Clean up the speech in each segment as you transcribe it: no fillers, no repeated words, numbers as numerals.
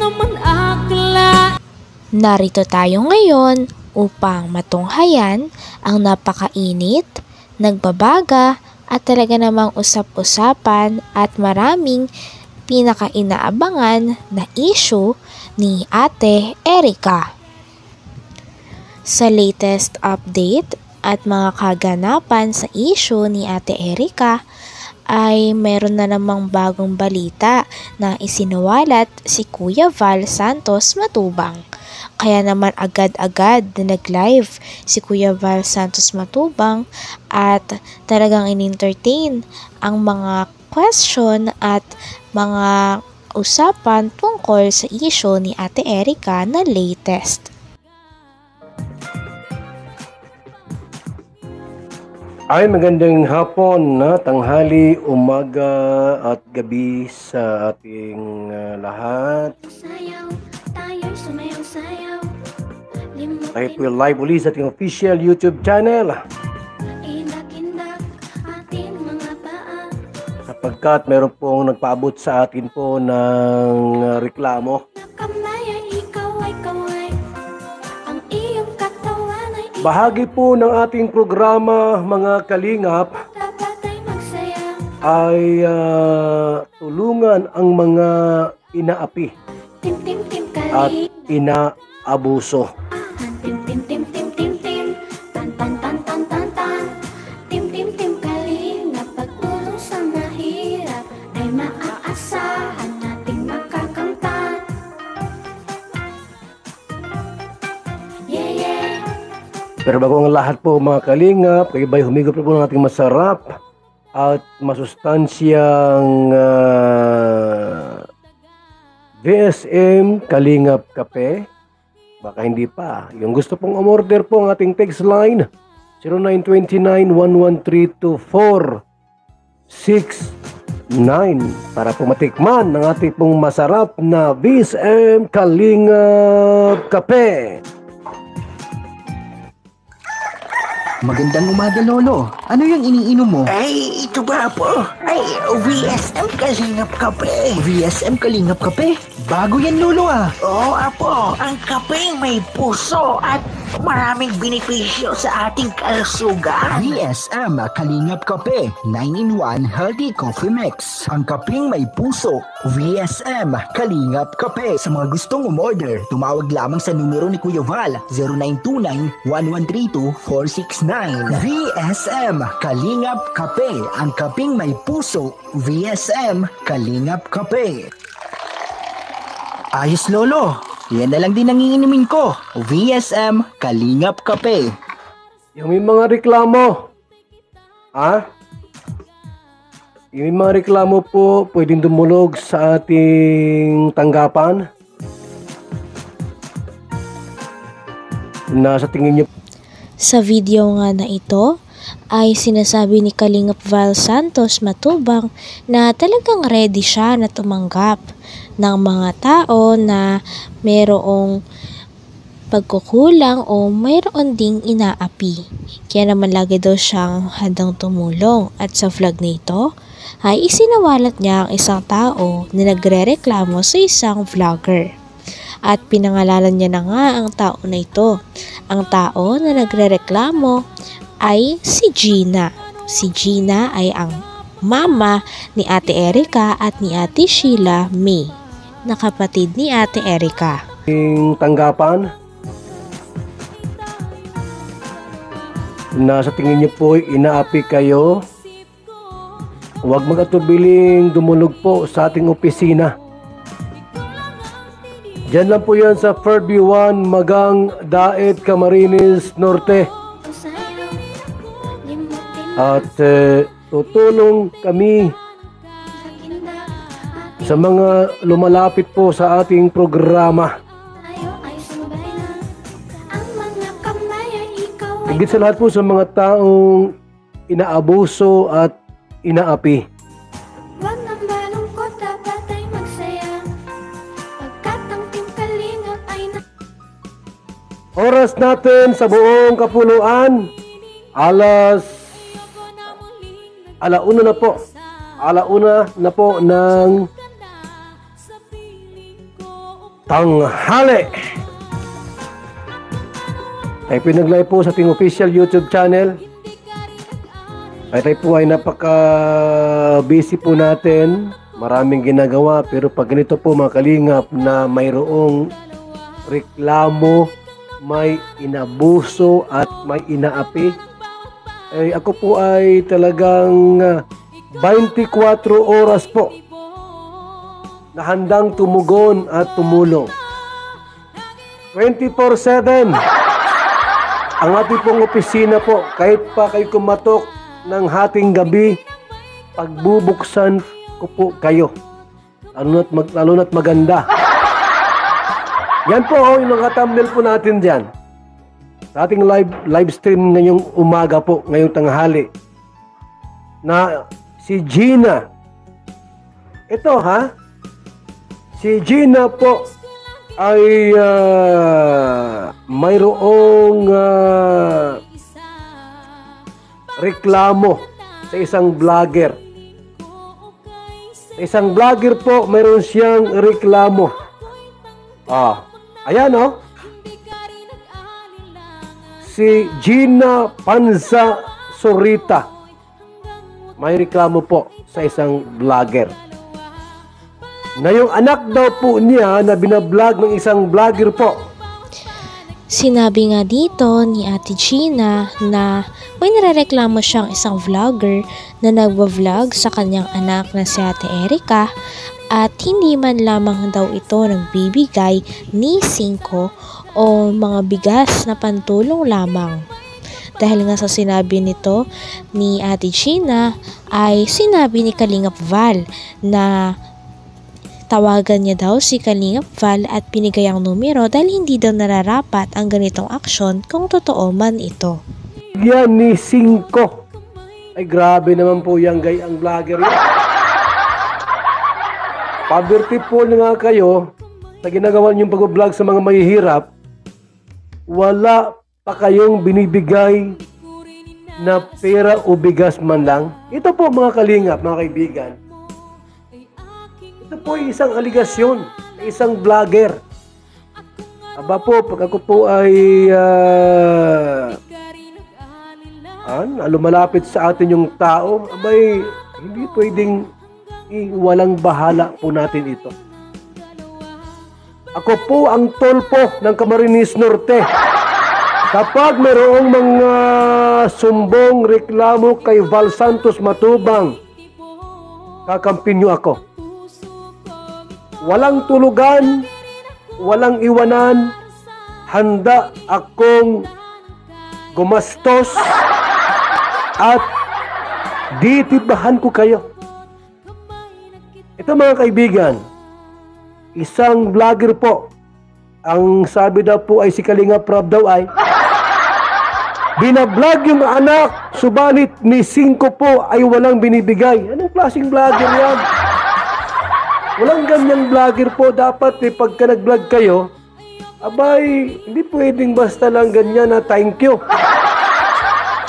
naman akla. Narito tayo ngayon upang matunghayan ang napakainit, nagbabaga at talaga namang usap-usapan at maraming pinaka-inaabangan na issue ni Ate Erica. Sa latest update at mga kaganapan sa issue ni Ate Erica ay meron na namang bagong balita na isinuwalat si Kuya Val Santos Matubang. Kaya naman agad-agad na nag-live si Kuya Val Santos Matubang at talagang in-entertain ang mga question at mga usapan tungkol sa issue ni Ate Erica na latest. Ay, magandang hapon, tanghali, umaga at gabi sa ating lahat. Tayo po live uli sa ating official YouTube channel. Sapagkat meron pong nagpaabot sa atin po ng reklamo. Bahagi po ng ating programa, mga kalingap, ay tulungan ang mga inaapi at inaabuso. Pero bago ang lahat po mga kalingap, kayo ba'y humigop na po ng ating masarap at masustansyang VSM Kalingap Kape? Baka hindi pa. Yung gusto pong umorder po ang ating text line 0929-113-2469 para po matikman ng ating pong masarap na VSM Kalingap Kape. Magandang umaga, Lolo. Ano yung iniinom mo? Ay, ito ba po? Ay, VSM Kalingap Kape. VSM Kalingap Kape? Bago yan, Lolo ah. Oo, apo. Ang kape may puso at maraming benepisyo sa ating kalusugan. VSM Kalingap Kape, 9-in-1 Healthy Coffee Mix. Ang kapeng may puso, VSM Kalingap Kape. Sa mga gustong umorder, tumawag lamang sa numero ni Kuya Val, 0929-1132-469. VSM Kalingap Kape, ang kapeng may puso, VSM Kalingap Kape. Ayos, Lolo. Yan na lang din ang iinimin ko. VSM Kalingap Kape. Yung may mga reklamo. Yung mga reklamo po, pwedeng dumulog sa ating tanggapan. Na sa tingin nyo. Sa video nga na ito ay sinasabi ni Kalingap Val Santos Matubang na talagang ready siya na tumanggap ng mga tao na mayroong pagkukulang o mayroon ding inaapi. Kaya naman lagi daw siyang handang tumulong at sa vlog nito ay isinawalat niya ang isang tao na nagrereklamo sa isang vlogger. At pinangalanan niya na nga ang tao na ito. Ang tao na nagrereklamo ay si Gina. Si Gina ay ang mama ni Ate Erica at ni Ate Sheila May, na kapatid ni Ate Erica. Yung tanggapan na sa tingin niyo po inaapi kayo, huwag mag-atubiling dumulog po sa ating opisina. Diyan lang po yan sa Fairview 1, Magang, Daet, Camarines Norte. At tutulong kami sa mga lumalapit po sa ating programa. Higit sa lahat po sa mga taong inaabuso at inaapi. Oras natin sa buong kapuluan, alauna na po ng tanghali. Tayo pinag-live po sa ating official YouTube channel. Tayo po ay napaka-busy po natin. Maraming ginagawa, pero pag ganito po mga kalingap na mayroong reklamo, may inabuso at may inaapi, ay ako po ay talagang 24 oras po na handang tumugon at tumulong. 24/7 ang ating pong opisina po, kahit pa kayo kumatok ng hating gabi, pagbubuksan ko po kayo. Lalo na't maganda. Yan po yung mga thumbnail po natin dyan. Sa ating live stream ngayong umaga po, ngayong tanghali. Na si Gina. Ito si Gina po ay mayroong reklamo sa isang vlogger. Sa isang vlogger po, mayroon siyang reklamo. Ayan si Gina Panza Sorita. May reklamo po sa isang vlogger. Na yung anak daw po niya na binablog ng isang vlogger po. Sinabi nga dito ni Ate Gina na may nirereklamo siyang isang vlogger na nagwa-vlog sa kanyang anak na si Ate Erica at hindi man lamang daw ito nagbibigay ni 5 o mga bigas na pantulong lamang. Dahil nga sa sinabi nito ni Ate Gina ay sinabi ni Kalingap Val na tawagan niya daw si Kalingap Val at binigay ang numero dahil hindi daw nararapat ang ganitong aksyon kung totoo man ito. Yan ni 5. Ay grabe naman po yung ang vlogger yan. Poverty po na nga kayo sa ginagawa niyong pag-vlog sa mga mahihirap, wala pa kayong binibigay na pera o bigas man lang. Ito po mga kalingap, mga kaibigan. Ito po ay isang aligasyon ng isang vlogger. Aba po, pag ako po ay lumalapit sa atin yung tao, abay, hindi pwedeng walang bahala po natin ito. Ako po ang tolpo ng Camarines Norte. Kapag mayroong mga sumbong reklamo kay Val Santos Matubang, kakampin niyo ako. Walang tulugan, walang iwanan, handa akong gumastos at ditibahan ko kayo. Ito mga kaibigan, isang vlogger po, ang sabi daw po ay si Kalingap Rob daw ay binablog yung anak, subalit ni 5 po ay walang binibigay. Anong klaseng vlogger yan? Walang ganyang vlogger po. Dapat pagka nag-vlog kayo, abay, hindi pwedeng basta lang ganyan na thank you.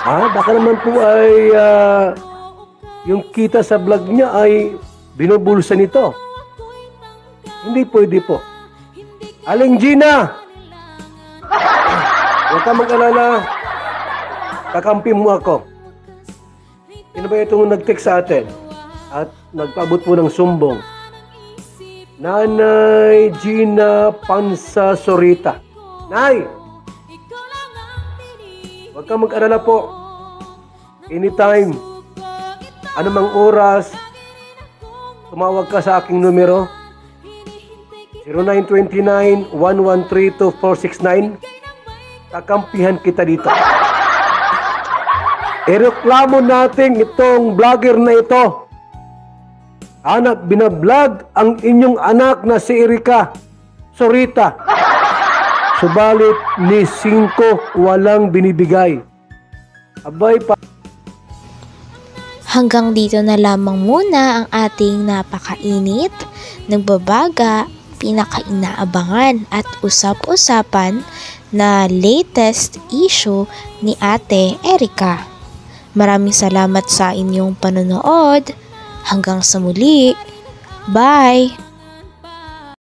Baka naman po ay yung kita sa vlog niya ay binubulsa nito. Hindi pwede po. Aling Gina, huwag ka mag-alala, kakampi mo ako. Sino ba itong nag-text sa atin at nagpaabot po ng sumbong? Nanay Gina Panza Sorita. Nay, huwag ka mag-alala po. Anytime, anumang oras, tumawag ka sa aking numero 0929-113-2469. Kakampihan kita dito. Ireklamo natin itong vlogger na ito. Binablog ang inyong anak na si Erica Sorita. Subalit ni 5 walang binibigay. Abay pa. Hanggang dito na lamang muna ang ating napakainit, nagbabaga, pinakainaabangan at usap-usapan na latest issue ni Ate Erica. Maraming salamat sa inyong panonood. Hanggang sa muli. Bye!